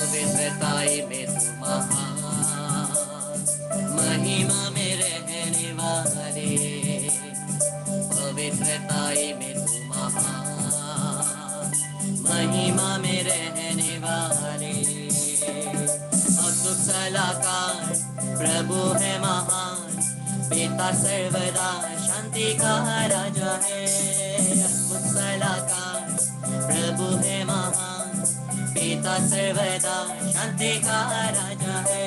पवित्रताई में तू महान, महिमा में रहने वाले, पवित्रताई में तू महान, महिमा में रहने वाले, अद्भुत सलाहकार प्रभु है महान, पिता सर्वदा शांति का राजा है। अद्भुत सलाहकार प्रभु है महान, पिता सर्वदा शांति का राजा है।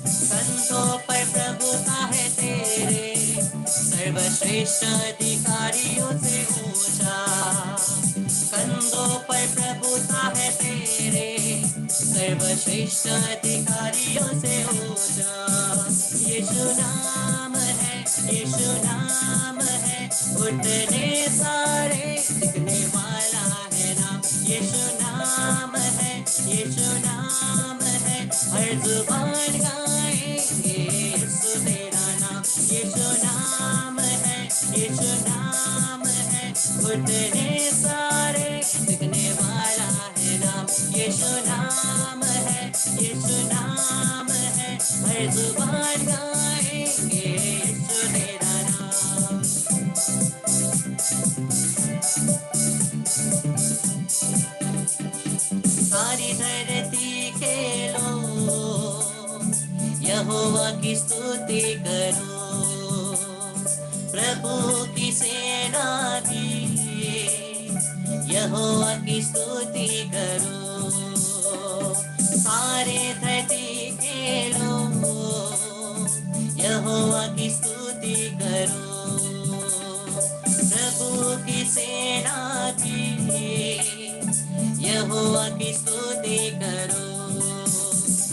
संतों पर प्रभुता है तेरे, सर्वश्रेष्ठ अधिकारियों से ऊंचा। कंधों पर प्रभुता है तेरे, सर्वश्रेष्ठ अधिकारियों से ऊंचा। यीशु नाम है, यीशु नाम है, उठने सारे दिखने वाला है नाम। यीशु नाम है, यीशु नाम है, हर जुबान गाएंगे यीशु तेरा नाम। यीशु नाम है, यीशु नाम है, उठने सारे दिखने वाला है नाम। यीशु नाम है, यीशु नाम है, हर जुबान गाएंगे यीशु तेरा नाम। सारी धरती के लोग यहोवा की स्तुति करो, प्रभु की सेना भी यहोवा की स्तुति करो। सारे धरती के लोग यहोवा की स्तुति करो, प्रभु की सेना भी यहोवा की स्तुति करो।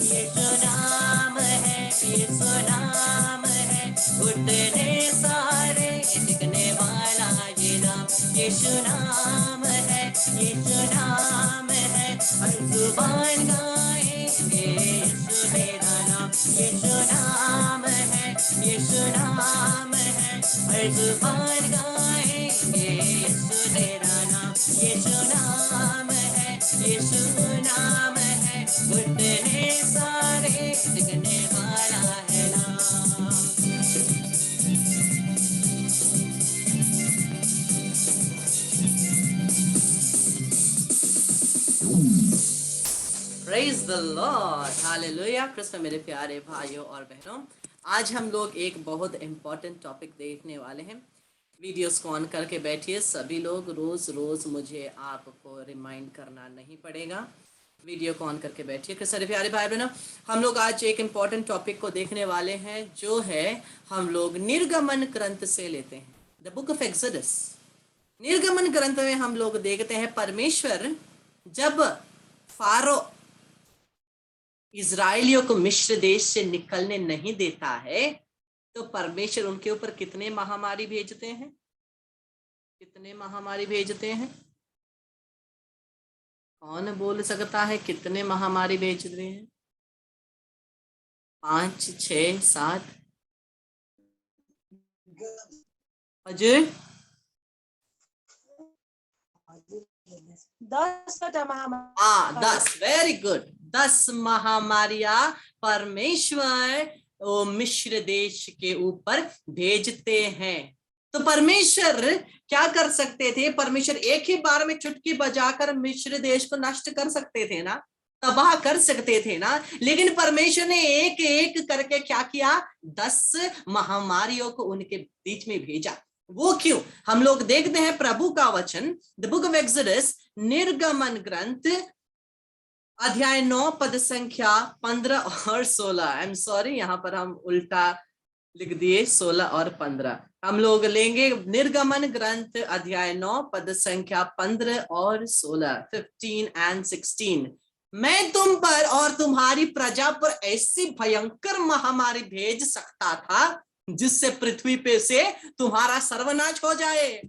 यीशु नाम है, यीशु नाम है, उठने सारे दिखने वाला ये नाम। यीशु नाम है, यीशु नाम है, हर जुबान गाएंगे यीशु तेरा नाम। यीशु नाम है, यीशु नाम है, हर जुबान गाएंगे यीशु तेरा नाम। यीशु नाम है, यीशु नाम है, उठने सारे दिखने वाला है नाम। Praise the Lord, hallelujah. Krishna मेरे प्यारे भाइयों और बहनों, आज हम लोग एक बहुत इम्पोर्टेंट टॉपिक देखने वाले हैं। वीडियोस को ऑन करके बैठिए सभी लोग। रोज मुझे आपको रिमाइंड करना नहीं पड़ेगा, वीडियो को ऑन करके बैठिए। कृष्ण प्यारे भाई बहनों, हम लोग आज एक इम्पोर्टेंट टॉपिक को देखने वाले हैं, जो है हम लोग निर्गमन ग्रंथ से लेते हैं, द बुक ऑफ एक्सोडस। निर्गमन ग्रंथ में हम लोग देखते हैं परमेश्वर जब फारो इजराइलियों को मिस्र देश से निकलने नहीं देता है, तो परमेश्वर उनके ऊपर कितने महामारी भेजते हैं? कितने महामारी भेजते हैं? कौन बोल सकता है कितने महामारी भेज रहे हैं? 5, 6, 7? अजय 10। Very good. 10 महामारियां परमेश्वर मिस्र देश के ऊपर भेजते हैं। तो परमेश्वर क्या कर सकते थे? परमेश्वर एक ही बार में चुटकी बजाकर मिस्र देश को नष्ट कर सकते थे ना, तबाह कर सकते थे ना, लेकिन परमेश्वर ने एक एक करके क्या किया? 10 महामारियों को उनके बीच में भेजा। वो क्यों? हम लोग देखते हैं प्रभु का वचन, द बुक ऑफ एक्सोडस, निर्गमन ग्रंथ अध्याय 9 पद संख्या 15 और 16। आई एम सॉरी, यहाँ पर हम उल्टा लिख दिए, 16 और 15। हम लोग लेंगे निर्गमन ग्रंथ अध्याय 9 पद संख्या 15 और 16, 15 and 16। मैं तुम पर और तुम्हारी प्रजा पर ऐसी भयंकर महामारी भेज सकता था जिससे पृथ्वी पे से तुम्हारा सर्वनाश हो जाए।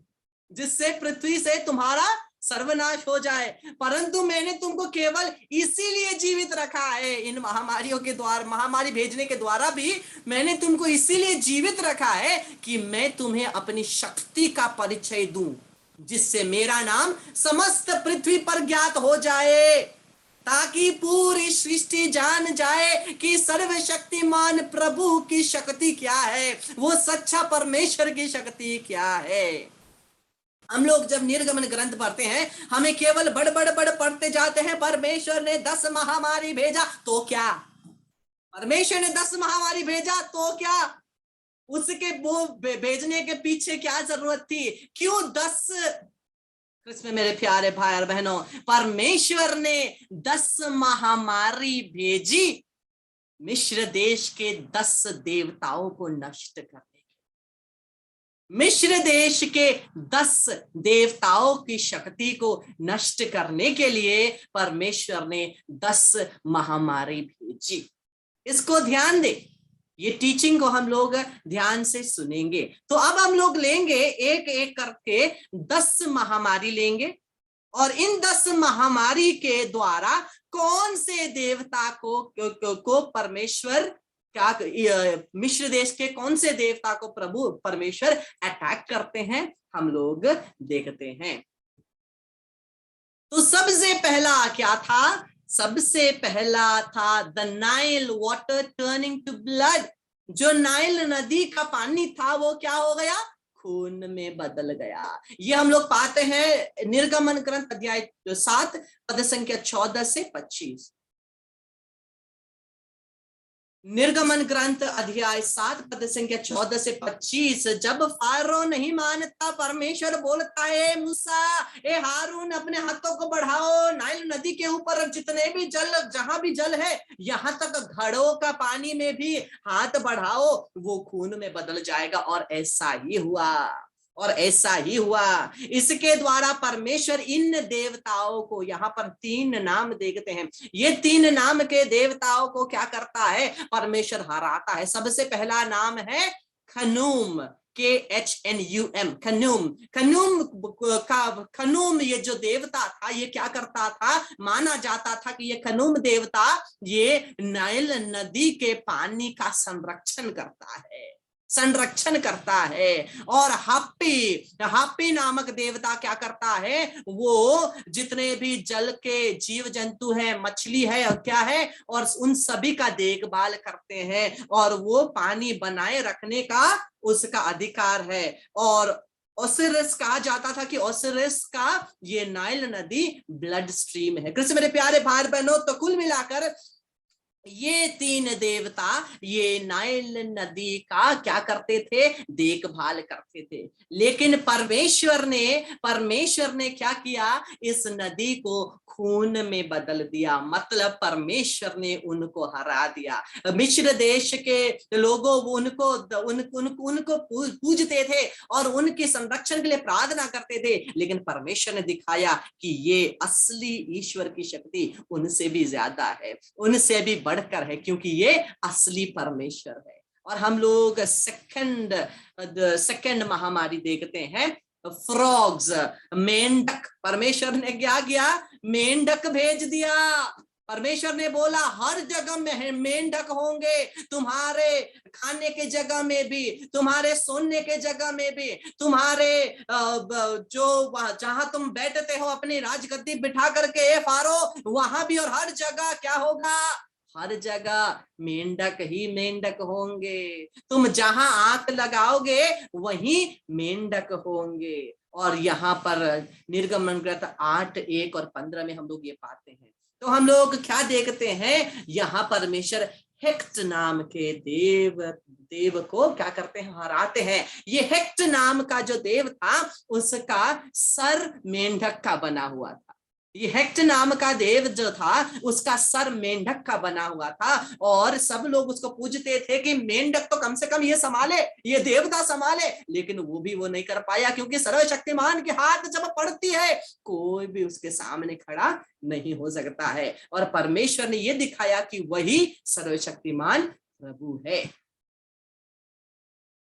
जिससे पृथ्वी से तुम्हारा सर्वनाश हो जाए, परंतु मैंने तुमको केवल इसीलिए जीवित रखा है, इन महामारियों के द्वारा, महामारी भेजने के द्वारा भी मैंने तुमको इसीलिए जीवित रखा है कि मैं तुम्हें अपनी शक्ति का परिचय दूं, जिससे मेरा नाम समस्त पृथ्वी पर ज्ञात हो जाए, ताकि पूरी सृष्टि जान जाए कि सर्वशक्तिमान प्रभु की शक्ति क्या है, वो सच्चा परमेश्वर की शक्ति क्या है। हम लोग जब निर्गमन ग्रंथ पढ़ते हैं, हमें केवल बड़ बड़ बड़ पढ़ते जाते हैं, परमेश्वर ने 10 महामारी भेजा तो क्या, परमेश्वर ने 10 महामारी भेजा तो क्या, उसके वो भेजने के पीछे क्या जरूरत थी, क्यों 10, कृष्ण मेरे प्यारे भाई और बहनों, परमेश्वर ने 10 महामारी भेजी मिस्र देश के 10 देवताओं को नष्ट करने, मिस्र देश के 10 देवताओं की शक्ति को नष्ट करने के लिए परमेश्वर ने 10 महामारी भेजी। इसको ध्यान दे, ये टीचिंग को हम लोग ध्यान से सुनेंगे। तो अब हम लोग लेंगे एक एक करके 10 महामारी लेंगे, और इन 10 महामारी के द्वारा कौन से देवता को परमेश्वर क्या, मिस्र देश के कौन से देवता को प्रभु परमेश्वर अटैक करते हैं, हम लोग देखते हैं। तो सबसे पहला क्या था, सबसे पहला था the Nile water turning to blood. जो नाइल नदी का पानी था वो क्या हो गया, खून में बदल गया। ये हम लोग पाते हैं निर्गमन ग्रंथ अध्याय 7 पद संख्या 14 से 25। निर्गमन ग्रंथ अध्याय 7 पद संख्या 14 से 25। जब फारो नहीं मानता, परमेश्वर बोलता है मूसा, ए हारून अपने हाथों को बढ़ाओ, नाइल नदी के ऊपर जितने भी जल, जहां भी जल है, यहां तक घड़ों का पानी में भी हाथ बढ़ाओ, वो खून में बदल जाएगा। और ऐसा ही हुआ, और ऐसा ही हुआ। इसके द्वारा परमेश्वर इन देवताओं को, यहाँ पर 3 नाम देखते हैं, ये 3 नाम के देवताओं को क्या करता है, परमेश्वर हराता है। सबसे पहला नाम है खनूम, KHNUM, खनूम। खनूम ये जो देवता था, ये क्या करता था, माना जाता था कि ये खनूम देवता ये नाइल नदी के पानी का संरक्षण करता है, संरक्षण करता है। और हाप्पी नामक देवता क्या करता है, वो जितने भी जल के जीव जंतु हैं, मछली है और क्या है, और उन सभी का देखभाल करते हैं, और वो पानी बनाए रखने का उसका अधिकार है। और ओसिरिस कहा जाता था कि ओसिरिस का ये नाइल नदी ब्लड स्ट्रीम है। कृष्ण मेरे प्यारे भाई बहनों, तो कुल मिलाकर ये 3 देवता ये नाइल नदी का क्या करते थे, देखभाल करते थे। लेकिन परमेश्वर ने क्या किया, इस नदी को खून में बदल दिया, मतलब परमेश्वर ने उनको हरा दिया। मिस्र देश के लोगों उनको पूजते थे और उनके संरक्षण के लिए प्रार्थना करते थे, लेकिन परमेश्वर ने दिखाया कि ये असली ईश्वर की शक्ति उनसे भी ज्यादा है, उनसे भी बढ़कर है, क्योंकि ये असली परमेश्वर है। और हम लोग सेकंड महामारी देखते हैं, फ्रॉग्स, मेंढक। परमेश्वर ने क्या किया, मेंढक भेज दिया। परमेश्वर ने बोला हर जगह में मेंढक होंगे, तुम्हारे खाने के जगह में भी, तुम्हारे सोने के जगह में भी, तुम्हारे जो जहां तुम बैठते हो अपनी राजगद्दी बिठा करके फारो, वहां भी, और हर जगह क्या होगा, हर जगह मेंढक ही मेंढक होंगे। तुम जहां आंख लगाओगे वहीं मेंढक होंगे। और यहाँ पर निर्गमन ग्रंथ 8, 1 और 15 में हम लोग ये पाते हैं। तो हम लोग क्या देखते हैं, यहाँ परमेश्वर हेक्ट नाम के देव को क्या करते हैं, हराते हैं। ये हेक्ट नाम का जो देव था, उसका सर मेंढक का बना हुआ था। ये हेक्ट नाम का देव जो था, उसका सर मेंढक का बना हुआ था, और सब लोग उसको पूजते थे कि मेंढक तो कम से कम ये संभाले, ये देवता संभाले, लेकिन वो भी वो नहीं कर पाया, क्योंकि सर्वशक्तिमान के हाथ जब पड़ती है, कोई भी उसके सामने खड़ा नहीं हो सकता है। और परमेश्वर ने ये दिखाया कि वही सर्वशक्तिमान प्रभु है।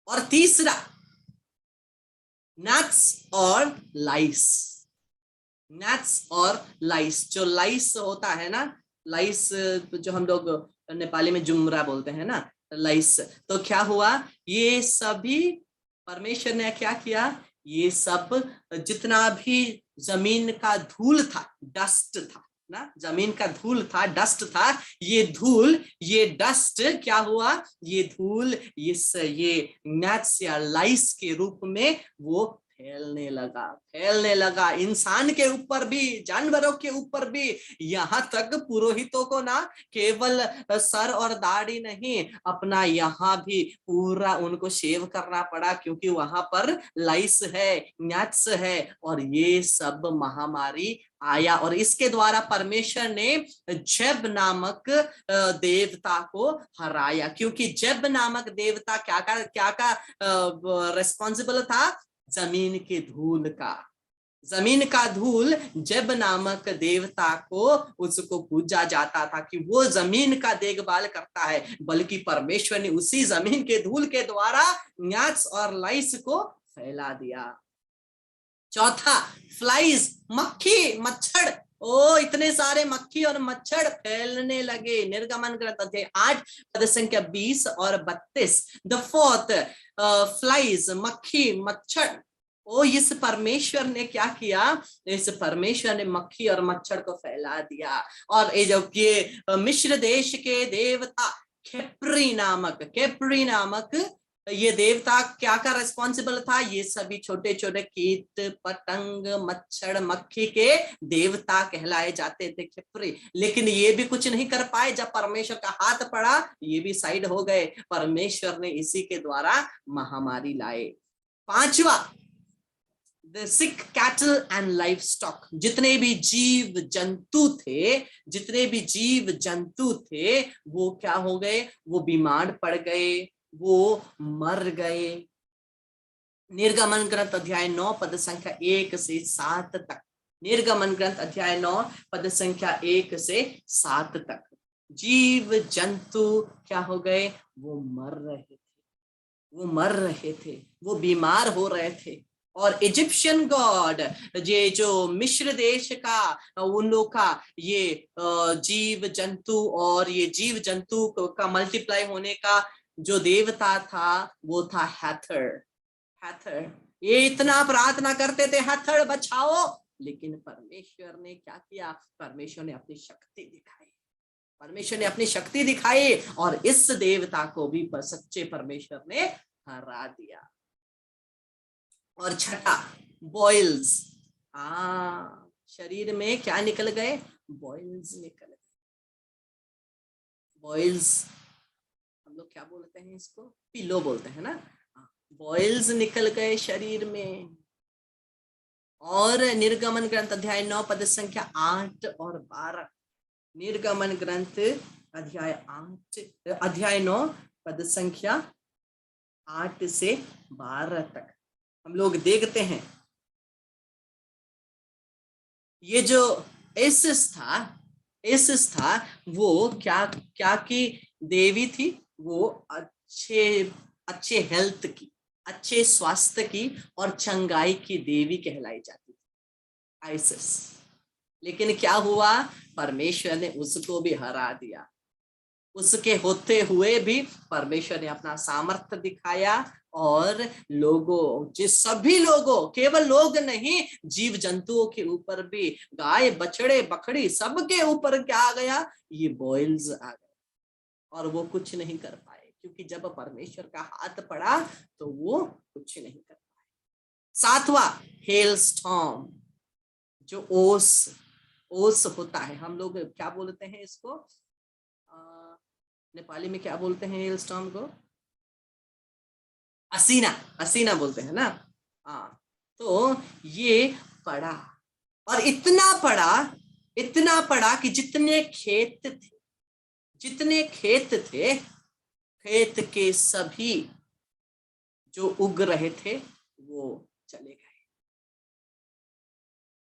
और तीसरा, gnats और लाइस, gnats और लाइस। जो लाइस होता है ना, लाइस जो हम लोग नेपाली में जुमरा बोलते हैं ना, लाइस। तो क्या हुआ, ये सभी परमेश्वर ने क्या किया, ये सब जितना भी जमीन का धूल था, डस्ट था ना, जमीन का धूल था, डस्ट था, ये धूल, ये डस्ट क्या हुआ, ये धूल ये gnats या लाइस के रूप में वो फैलने लगा, फैलने लगा, इंसान के ऊपर भी, जानवरों के ऊपर भी, यहाँ तक पुरोहितों को ना केवल सर और दाढ़ी नहीं, अपना यहाँ भी पूरा उनको शेव करना पड़ा, क्योंकि वहां पर लाइस है, gnats है, और ये सब महामारी आया। और इसके द्वारा परमेश्वर ने जेब नामक देवता को हराया, क्योंकि जेब नामक देवता क्या का रिस्पॉन्सिबल था, जमीन के धूल का, जमीन का धूल। जेब नामक देवता को उसको पूजा जाता था कि वो जमीन का देखभाल करता है, बल्कि परमेश्वर ने उसी जमीन के धूल के द्वारा gnats और लाइस को फैला दिया। चौथा, फ्लाइज, मक्खी मच्छर, ओ इतने सारे मक्खी और मच्छर फैलने लगे। निर्गमन ग्रंथ अध्याय 8 पद संख्या 20 और 32। द फोर्थ, फ्लाइज, मक्खी मच्छर। ओ इस परमेश्वर ने क्या किया, इस परमेश्वर ने मक्खी और मच्छर को फैला दिया। और ये जो ये मिस्र देश के देवता खेप्री नामक ये देवता क्या का रिस्पॉन्सिबल था, ये सभी छोटे छोटे कीट पतंग मच्छर मक्खी के देवता कहलाए जाते थे, खेप्री। लेकिन ये भी कुछ नहीं कर पाए, जब परमेश्वर का हाथ पड़ा ये भी साइड हो गए। परमेश्वर ने इसी के द्वारा महामारी लाए। पांचवा, The sick cattle and livestock, जितने भी जीव जंतु थे वो क्या हो गए, वो बीमार पड़ गए, वो मर गए। निर्गमन ग्रंथ अध्याय 9 पद संख्या 1 से 7 तक। निर्गमन ग्रंथ अध्याय 9 पद संख्या 1 से 7 तक। जीव जंतु क्या हो गए, वो मर रहे थे, वो बीमार हो रहे थे। और इजिप्शियन गॉड, ये जो मिस्र देश का उन लोग का ये जीव जंतु और ये जीव जंतु का मल्टीप्लाई होने का जो देवता था वो था हैथर। ये इतना प्रार्थना करते थे, हैथर बचाओ, लेकिन परमेश्वर ने क्या किया, परमेश्वर ने अपनी शक्ति दिखाई और इस देवता को भी सच्चे परमेश्वर ने हरा दिया। और छठा, बॉइल्स, शरीर में क्या निकल गए, बॉइल्स निकल गए। बॉइल्स हम लोग क्या बोलते हैं, इसको पिलो बोलते हैं ना, बॉइल्स निकल गए शरीर में। और निर्गमन ग्रंथ अध्याय 9 पद संख्या 8 और 12। निर्गमन ग्रंथ अध्याय 9 पद संख्या 8 से 12 तक हम लोग देखते हैं, ये जो एसिस था वो क्या की देवी थी, वो अच्छे हेल्थ की, अच्छे स्वास्थ्य की और चंगाई की देवी कहलाई जाती थी, आइसिस। लेकिन क्या हुआ, परमेश्वर ने उसको भी हरा दिया। उसके होते हुए भी परमेश्वर ने अपना सामर्थ्य दिखाया और सभी लोगों, केवल लोग नहीं, जीव जंतुओं के ऊपर भी, गाय बछड़े बकरी सबके ऊपर क्या आ गया, ये बॉइल्स आ गए और वो कुछ नहीं कर पाए, क्योंकि जब परमेश्वर का हाथ पड़ा तो वो कुछ नहीं कर पाए। सातवां, हेल स्टॉर्म, जो ओस होता है, हम लोग क्या बोलते हैं इसको, नेपाली में क्या बोलते हैं हेल स्टॉर्म को, असीना बोलते हैं ना। हाँ, तो ये पड़ा और इतना पड़ा कि जितने खेत थे, खेत के सभी जो उग रहे थे वो चले गए।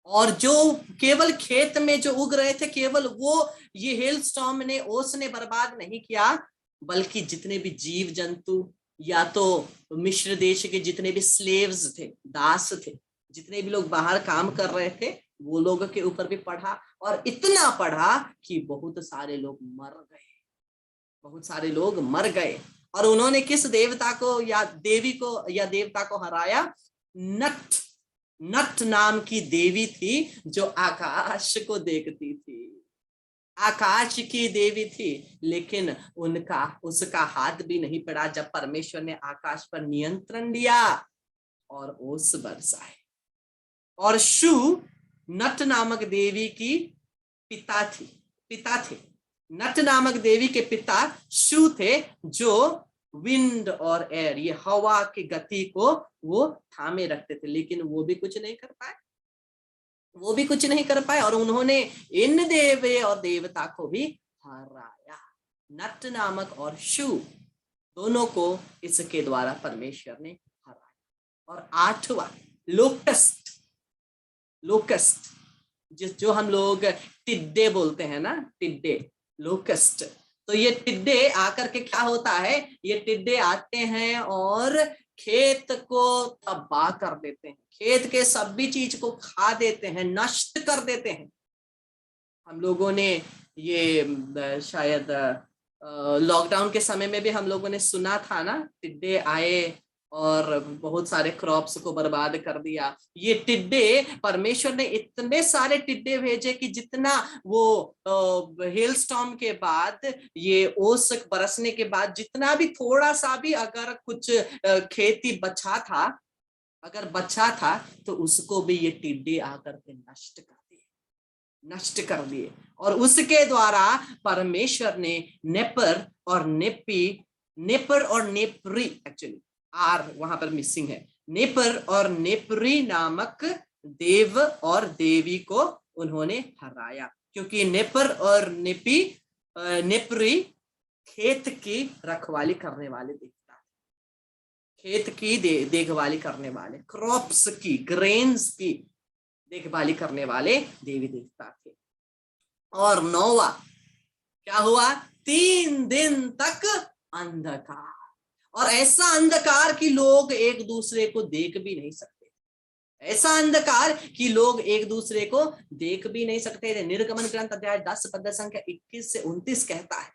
और जो केवल खेत में जो उग रहे थे, केवल वो ये हेल स्टॉर्म ने, ओस ने बर्बाद नहीं किया, बल्कि जितने भी जीव जंतु, या तो मिस्र देश के जितने भी स्लेव्स थे, दास थे, जितने भी लोग बाहर काम कर रहे थे, वो लोगों के ऊपर भी पढ़ा, और इतना पढ़ा कि बहुत सारे लोग मर गए, बहुत सारे लोग मर गए। और उन्होंने किस देवता को या देवी को या देवता को हराया? नट, नट नाम की देवी थी जो आकाश को देखती थी, आकाश की देवी थी। लेकिन उनका उसका हाथ भी नहीं पड़ा जब परमेश्वर ने आकाश पर नियंत्रण लिया और ओस बरसाए। और शू नट नामक देवी की पिता थे। नट नामक देवी के पिता शू थे, जो विंड और एयर, ये हवा की गति को वो थामे रखते थे। लेकिन वो भी कुछ नहीं कर पाए, वो भी कुछ नहीं कर पाए, और उन्होंने इन देवे और देवता को भी हराया। नट नामक और शू दोनों को इसके द्वारा परमेश्वर ने हराया। और 8वां लोकस्ट, लोकस्ट जो हम लोग टिड्डे बोलते हैं ना, टिड्डे, लोकस्ट। तो ये टिड्डे आकर के क्या होता है, ये टिड्डे आते हैं और खेत को तबाह कर देते हैं, खेत के सभी चीज को खा देते हैं, नष्ट कर देते हैं। हम लोगों ने ये शायद लॉकडाउन के समय में भी हम लोगों ने सुना था ना, टिड्डे आए और बहुत सारे क्रॉप्स को बर्बाद कर दिया। ये टिड्डे, परमेश्वर ने इतने सारे टिड्डे भेजे कि जितना वो हेल स्टॉर्म के बाद, ये ओस बरसने के बाद, जितना भी थोड़ा सा भी अगर कुछ खेती बचा था, अगर बचा था, तो उसको भी ये टिड्डे आकर के नष्ट कर दिए। और उसके द्वारा परमेश्वर ने नेपर और नेपरी, एक्चुअली आर वहां पर मिसिंग है, नेपर और नेपरी नामक देव और देवी को उन्होंने हराया, क्योंकि नेपर और नेपरी खेत की रखवाली करने वाले देवता, खेत की देखभाली करने वाले, क्रॉप्स की, ग्रेन्स की देखभाली करने वाले देवी देवता थे। और 9वां क्या हुआ? 3 दिन तक अंधकार, और ऐसा अंधकार कि लोग एक दूसरे को देख भी नहीं सकते, ऐसा अंधकार कि लोग एक दूसरे को देख भी नहीं सकते थे। निर्गमन ग्रंथ अध्याय 10 पद संख्या 21 से 29 कहता है,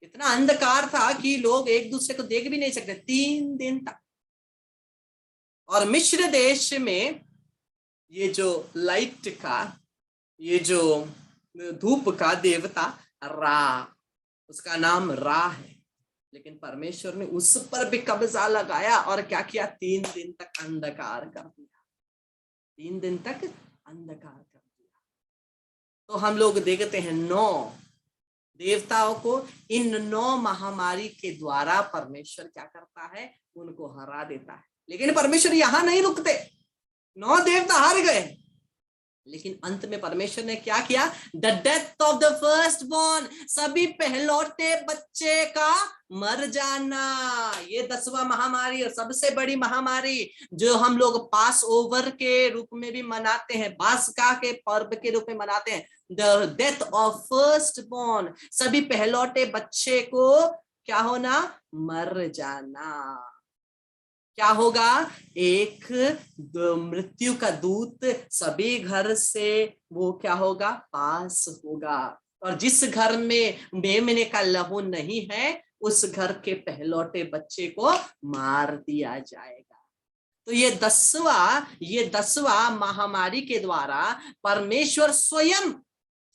इतना अंधकार था कि लोग एक दूसरे को देख भी नहीं सकते 3 दिन तक। और मिस्र देश में ये जो लाइट का, ये जो धूप का देवता रा, उसका नाम रा है, लेकिन परमेश्वर ने उस पर भी कब्जा लगाया और क्या किया? 3 दिन तक अंधकार कर दिया, 3 दिन तक अंधकार कर दिया। तो हम लोग देखते हैं 9 देवताओं को, इन 9 महामारी के द्वारा परमेश्वर क्या करता है? उनको हरा देता है। लेकिन परमेश्वर यहां नहीं रुकते, 9 देवता हार गए, लेकिन अंत में परमेश्वर ने क्या किया? The death of the first born, सभी पहलौठे बच्चे का मर जाना। ये 10वां महामारी और सबसे बड़ी महामारी, जो हम लोग पास ओवर के रूप में भी मनाते हैं, बासका के पर्व के रूप में मनाते हैं। The death of first born, सभी पहलौठे बच्चे को क्या होना? मर जाना। क्या होगा? एक मृत्यु का दूत सभी घर से वो क्या होगा? पास होगा, और जिस घर में मेमने का लहू नहीं है, उस घर के पहलौठे बच्चे को मार दिया जाएगा। तो ये 10वां महामारी के द्वारा परमेश्वर स्वयं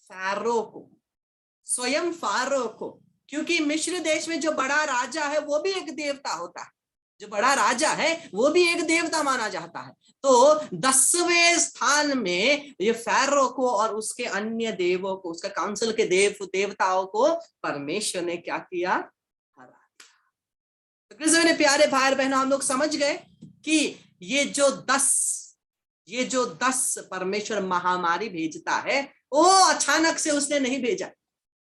फारो को, क्योंकि मिस्र देश में जो बड़ा राजा है वो भी एक देवता होता है, जो बड़ा राजा है वो भी एक देवता माना जाता है। तो 10वें स्थान में ये फैरो को और उसके अन्य देवों को, उसका काउंसिल के देवताओं को परमेश्वर ने क्या किया? हरा दिया। तो कृष्ण ने प्यारे भाई बहनों, हम लोग समझ गए कि ये जो 10 परमेश्वर महामारी भेजता है, वो अचानक से उसने नहीं भेजा,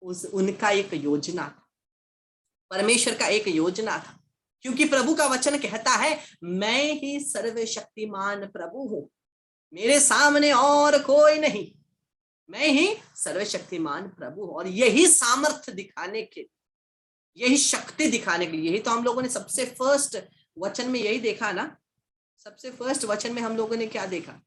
उनका एक योजना था, परमेश्वर का एक योजना था। क्योंकि प्रभु का वचन कहता है, मैं ही सर्वशक्तिमान प्रभु हूं, मेरे सामने और कोई नहीं, मैं ही सर्वशक्तिमान प्रभु हूं। और यही सामर्थ्य दिखाने के यही शक्ति दिखाने के लिए। यही तो हम लोगों ने सबसे फर्स्ट वचन में यही देखा ना, सबसे फर्स्ट वचन में हम लोगों ने क्या देखा?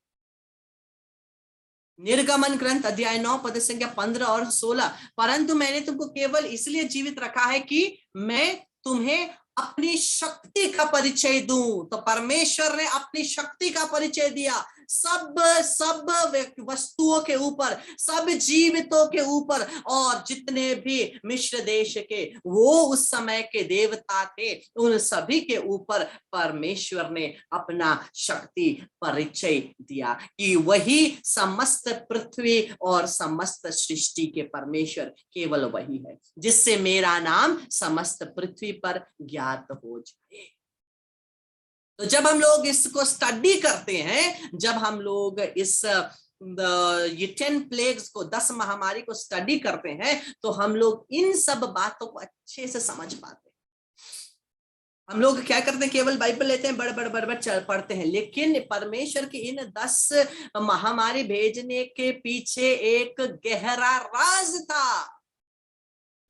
निर्गमन ग्रंथ अध्याय 9 पद संख्या 15 और 16, परंतु मैंने तुमको केवल इसलिए जीवित रखा है कि मैं तुम्हें अपनी शक्ति का परिचय दूं। तो परमेश्वर ने अपनी शक्ति का परिचय दिया सब वस्तुओं के ऊपर, सब जीवितों के ऊपर, और जितने भी मिस्र देश के वो उस समय के देवता थे उन सभी के ऊपर परमेश्वर ने अपना शक्ति परिचय दिया कि वही समस्त पृथ्वी और समस्त सृष्टि के परमेश्वर केवल वही है जिससे मेरा नाम समस्त पृथ्वी पर ज्ञात हो जाए। तो जब हम लोग इसको स्टडी करते हैं, जब हम लोग इस ये 10 प्लेग्स को, 10 महामारी को स्टडी करते हैं, तो हम लोग इन सब बातों को अच्छे से समझ पाते हैं। हम लोग क्या करते हैं? केवल बाइबल लेते हैं, बड़ पढ़ते हैं, लेकिन परमेश्वर की इन 10 महामारी भेजने के पीछे एक गहरा राज था।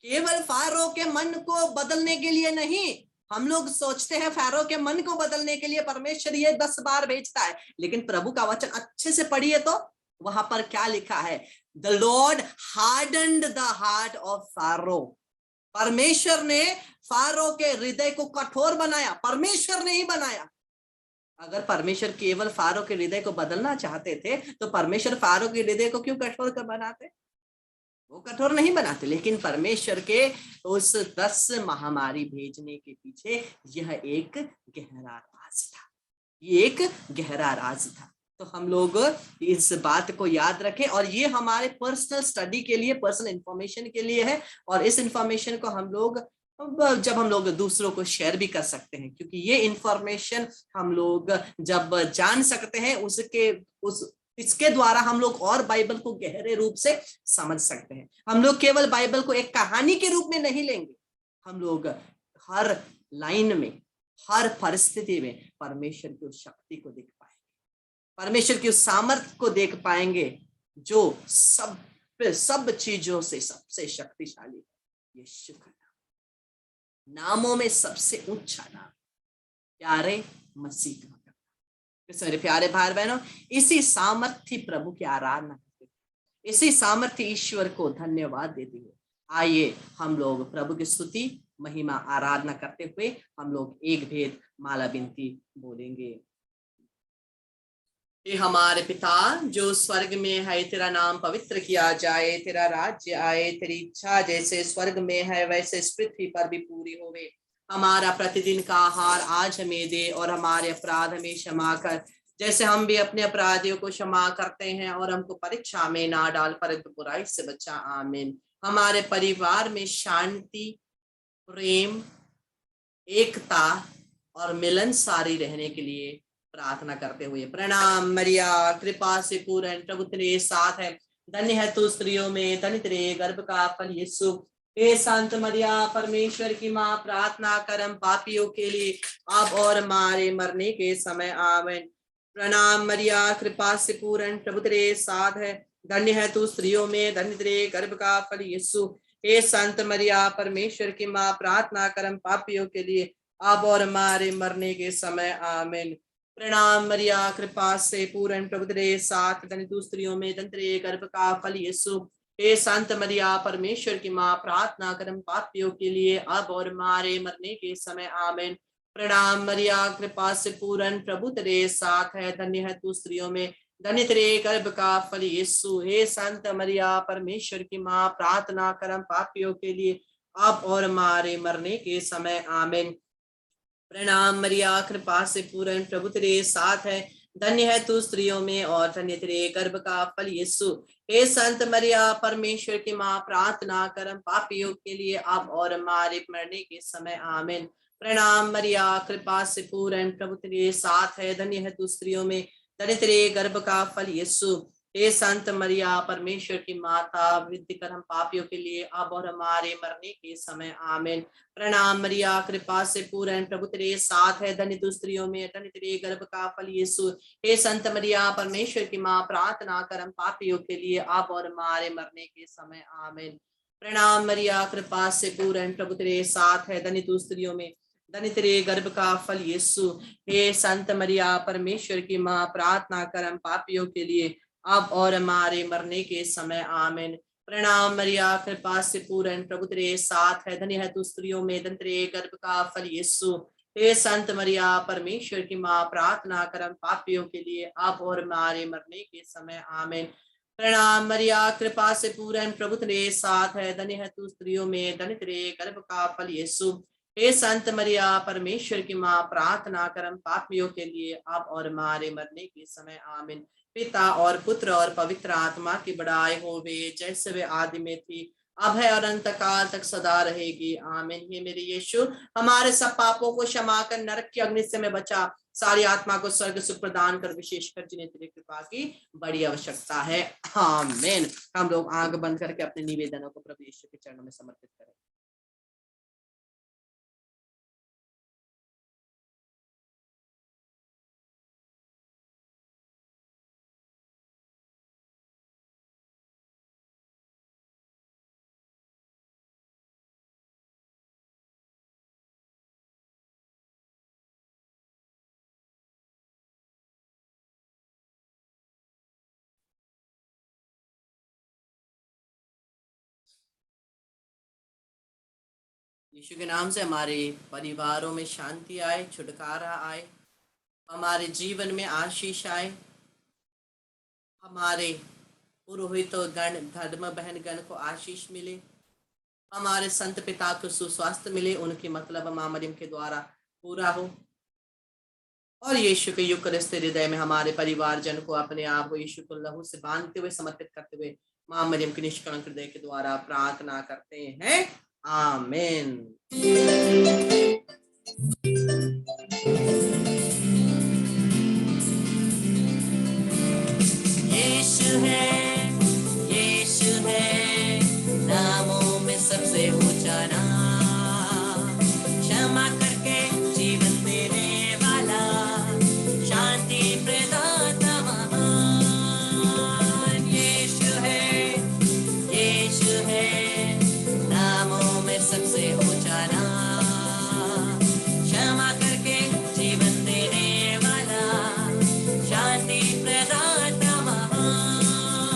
केवल फारो के मन को बदलने के लिए नहीं। हम लोग सोचते हैं फारो के मन को बदलने के लिए परमेश्वर ये 10 बार भेजता है, लेकिन प्रभु का वचन अच्छे से पढ़िए तो वहां पर क्या लिखा है? The Lord hardened the heart of Pharaoh. परमेश्वर ने फारो के हृदय को कठोर बनाया, परमेश्वर ने ही बनाया। अगर परमेश्वर केवल फारो के हृदय को बदलना चाहते थे तो परमेश्वर फारो के हृदय को क्यों कठोर कर बनाते? वो कठोर नहीं बनाते। लेकिन परमेश्वर के उस 10 महामारी भेजने के पीछे यह एक गहरा राज था, ये एक गहरा राज था। तो हम लोग इस बात को याद रखें, और ये हमारे पर्सनल स्टडी के लिए, पर्सनल इंफॉर्मेशन के लिए है, और इस इंफॉर्मेशन को हम लोग जब हम लोग दूसरों को शेयर भी कर सकते हैं, क्योंकि ये इंफॉर्मेशन हम लोग जब जान सकते हैं इसके द्वारा हम लोग और बाइबल को गहरे रूप से समझ सकते हैं। हम लोग केवल बाइबल को एक कहानी के रूप में नहीं लेंगे, हम लोग हर लाइन में, हर परिस्थिति में परमेश्वर की उस शक्ति को देख पाएंगे, परमेश्वर की उस सामर्थ्य को देख पाएंगे जो सब चीजों से सबसे शक्तिशाली है। यीशु का नाम, नामों में सबसे ऊंचा नाम, प्यारे मसीह का। मेरे प्यारे भाई बहनों, इसी सामर्थ्य प्रभु की आराधना करते हुए, इसी सामर्थ्य ईश्वर को धन्यवाद देते हुए आइए हम लोग प्रभु की स्तुति, महिमा, आराधना करते हुए हम लोग एक भेद माला बिनती बोलेंगे। हे हमारे पिता जो स्वर्ग में है, तेरा नाम पवित्र किया जाए, तेरा राज्य आए, तेरी इच्छा जैसे स्वर्ग में है वैसे इस पृथ्वी पर भी पूरी होवे। हमारा प्रतिदिन का आहार आज हमें दे, और हमारे अपराध हमें क्षमा कर जैसे हम भी अपने अपराधियों को क्षमा करते हैं, और हमको परीक्षा में ना डाल परंतु बुराई से बचा। आमीन। हमारे परिवार में शांति, प्रेम, एकता और मिलनसारी रहने के लिए प्रार्थना करते हुए प्रणाम मरिया, कृपा से पूर्ण प्रभु तेरे साथ है, धन्य है तू स्त्रियों में, धन्य तेरे गर्भ का फल यीशु। हे संत मरिया परमेश्वर की माँ, प्रार्थना कर हम पापियों के लिए अब और हमारे मरने के समय। आमीन। प्रणाम मरिया, कृपा से पूर्ण प्रभु तेरे साथ है, धन्य है तू स्त्रियों में, धन्य तेरे गर्भ का फल यीशु। हे संत मरिया परमेश्वर की माँ, प्रार्थना कर हम पापियों के लिए अब और हमारे मरने के समय। आमीन। प्रणाम मरिया, कृपा से पूर्ण प्रभु तेरे साथ, धन्य तू स्त्रियों में, धन्य तेरे गर्भ का फल यीशु। हे संत मरिया परमेश्वर की माँ, प्रार्थना कर हम पापियों के लिए अब और हमारे मरने के समय। आमीन। प्रणाम मरिया, कृपा से पूर्ण प्रभु तेरे साथ है, धन्य है तू स्त्रियों में, धन्य तेरे गर्भ का फल यीशु। हे संत मरिया परमेश्वर की माँ, प्रार्थना कर हम पापियों के लिए अब और हमारे मरने के समय। आमीन। प्रणाम मरिया, कृपा से पूर्ण प्रभु तेरे साथ है, धन्य है तू स्त्रियों में और धन्य तेरे गर्भ का फल यीशु। हे संत मरिया परमेश्वर की माँ, प्रार्थना कर हम पापियों के लिए अब और हमारे मरने के समय। आमीन। प्रणाम मरिया, कृपा से पूर्ण प्रभु तेरे साथ है, धन्य है तू स्त्रियों में, धन्य तेरे गर्भ का फल यीशु। हे संत मरिया परमेश्वर की माता, विनती कर हम पापियों के लिए अब और हमारे मरने के समय। आमीन। प्रणाम मरिया, कृपा से पूर्ण प्रभु तेरे साथ है, धन्य तू स्त्रियों में, धन्य तेरे गर्भ का फल यीशु। हे संत मरिया परमेश्वर की माँ, प्रार्थना कर हम पापियों के लिए अब और हमारे मरने के समय। आमीन। प्रणाम मरिया, कृपा से पूर्ण, प्रभु तेरे साथ है, धन्य तू स्त्रियों में, धन्य तेरे गर्भ का फल यीशु। हे संत मरिया, परमेश्वर की माँ, प्रार्थना कर हम पापियों के लिए, अब और हमारे मरने के समय, आमीन। प्रणाम मरिया, कृपा से पूर्ण, प्रभु तेरे साथ है, धन्य है तू स्त्रियों में, धन्य तेरे गर्भ का फल यीशु। हे संत मरिया, परमेश्वर की माँ, प्रार्थना कर हम पापियों के लिए, अब और हमारे मरने के समय, आमीन। प्रणाम मरिया, कृपा से पूर्ण, प्रभु तेरे साथ है, धन्य है तू स्त्रियों में, धन्य तेरे गर्भ का फल यीशु। हे संत मरिया, परमेश्वर की माँ, प्रार्थना कर हम पापियों के लिए, अब और हमारे मरने के समय, आमीन। पिता और पुत्र और पवित्र आत्मा की बड़ाई होवे, जैसे वे आदि में थी, अब है और अंत काल तक सदा रहेगी, आमीन। हे मेरे यीशु, हमारे सब पापों को क्षमा कर नरक की अग्नि से में बचा, सारी आत्मा को स्वर्ग सुख प्रदान कर, विशेषकर जिन्हें तेरी कृपा की बड़ी आवश्यकता है, आमीन। हम लोग आंख बंद करके अपने निवेदनों को प्रभु यीशु के चरणों में समर्पित करें। यीशु के नाम से हमारे परिवारों में शांति आए, छुटकारा आए, हमारे जीवन में आशीष आए, हमारे पुरोहित गण, धर्म बहन गण को आशीष मिले, हमारे संत पिता को सुस्वास्थ्य मिले, उनकी मतलब माँ मरियम के द्वारा पूरा हो, और यीशु के यूकरिस्त हृदय में हमारे परिवार जन को, अपने आप को यीशु को लहू से बांधते हुए, समर्पित करते हुए, माँ मरियम के निष्कलंक हृदय के द्वारा प्रार्थना करते हैं, आमीन। यीशु है, यीशु है, नामों में सबसे ऊंचा नाम, क्षमा करके जीवन देने वाला, शांति प्रदाता महान। यीशु है, नामों में सबसे ऊंचा नाम, क्षमा करके जीवन देने वाला, शांति प्रदाता महान।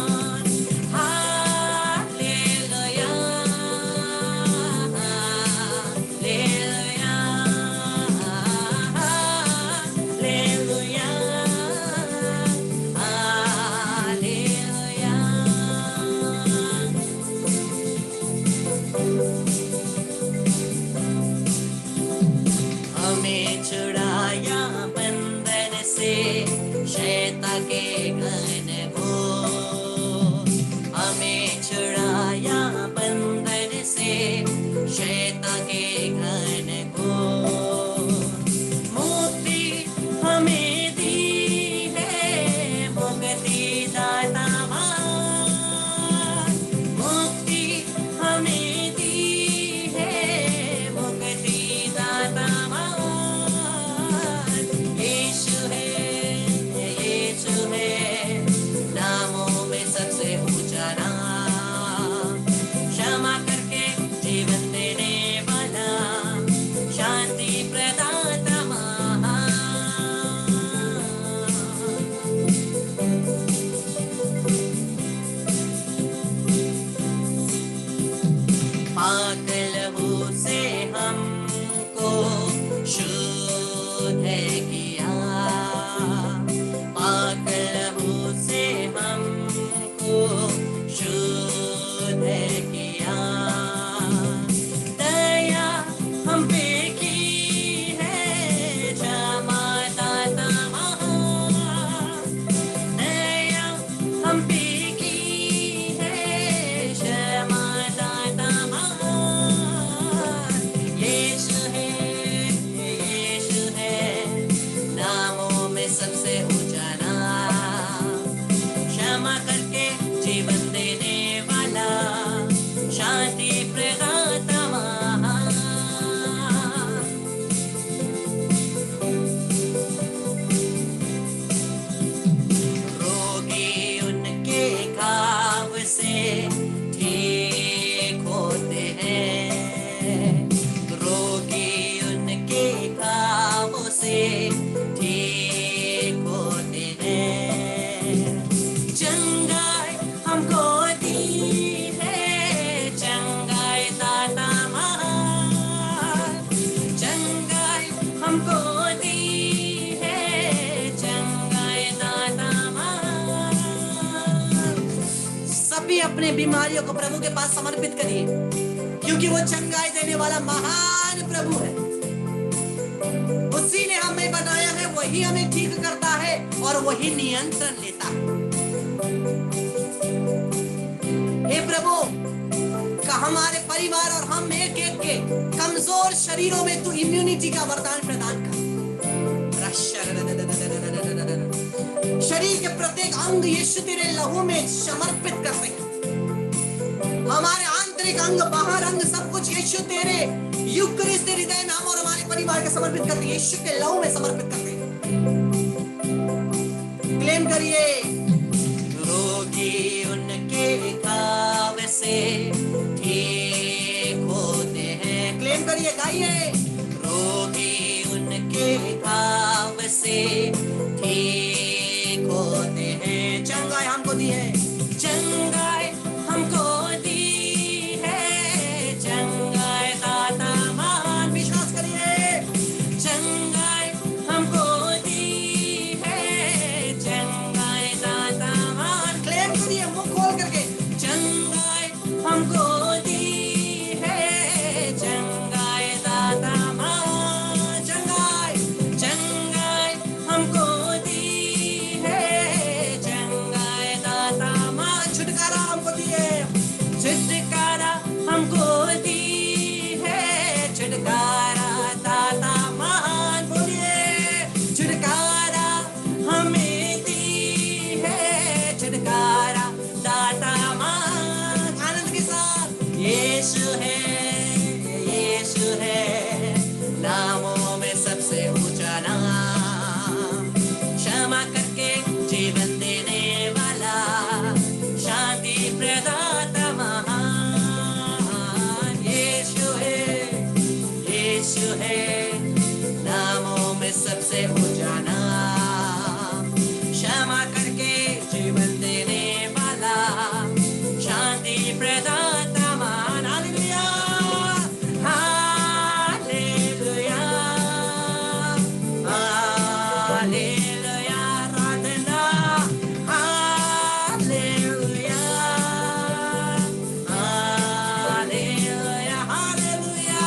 अपने बीमारियों को प्रभु के पास समर्पित करिए, क्योंकि वो चंगाई देने वाला महान प्रभु है। उसी ने हमें बनाया है, वही हमें ठीक करता है और वही नियंत्रण लेता है। हे प्रभु, का हमारे परिवार और हम एक एक के कमजोर शरीरों में तू इम्यूनिटी का वरदान प्रदान कर। शरीर के प्रत्येक अंग यीशु तेरे लहू में समर्पित करते हैं। हमारे आंतरिक अंग, बाहर अंग, सब कुछ यीशु तेरे यूकरिस्ट हृदय में हम और हमारे परिवार के समर्पित करते हैं, यीशु के लहू में समर्पित करते हैं। क्लेम करिए, रोगी उनके घाव से ठीक होते हैं। क्लेम करिए, गाइए, रोगी उनके घाव से ठीक होते हैं। चंगाई हमको दी है, चंगाई हमको दी है, चंगाई दाता महान। विश्वास करिए, चंगाई हमको दी है, चंगाई दाता महान। क्लेम करिए मुंह खोल करके, चंगाई हमको दी है, चंगाई दाता महान। चंगाई चंगाई हमको दी है, चंगाई दाता महान। छुटकारा हमको दी है, छुटकारा हमको दी है, छुटकारा दाता महान। बोलिए, छुटकारा हमें दी है, छुटकारा दाता महान। आनंद के साथ, यीशु है, यीशु है नामों में सबसे ऊंचा नाम, क्षमा करके जीवन देने वाला, शांति प्रदाता महान। यीशु है नामों में सबसे ऊंचा नाम, क्षमा करके जीवन देने वाला, शांति प्रदाता महान। हालेलुया, हालेलुया, हालेलुया, आराधना, hallelujah, hallelujah, hallelujah, hallelujah, hallelujah,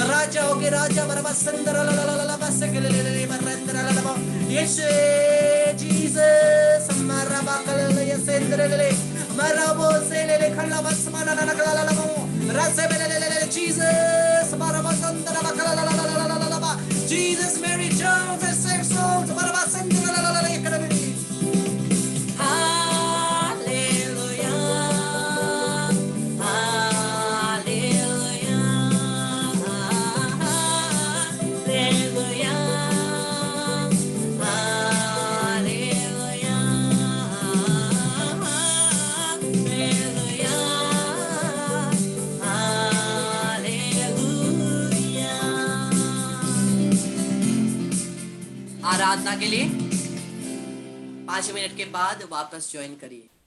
राजा हो के राजा Jesus Jesus, Mary, Joseph, save souls. Hallelujah, hallelujah, hallelujah, आराधना के लिए 5 मिनट के बाद वापस ज्वाइन करिए।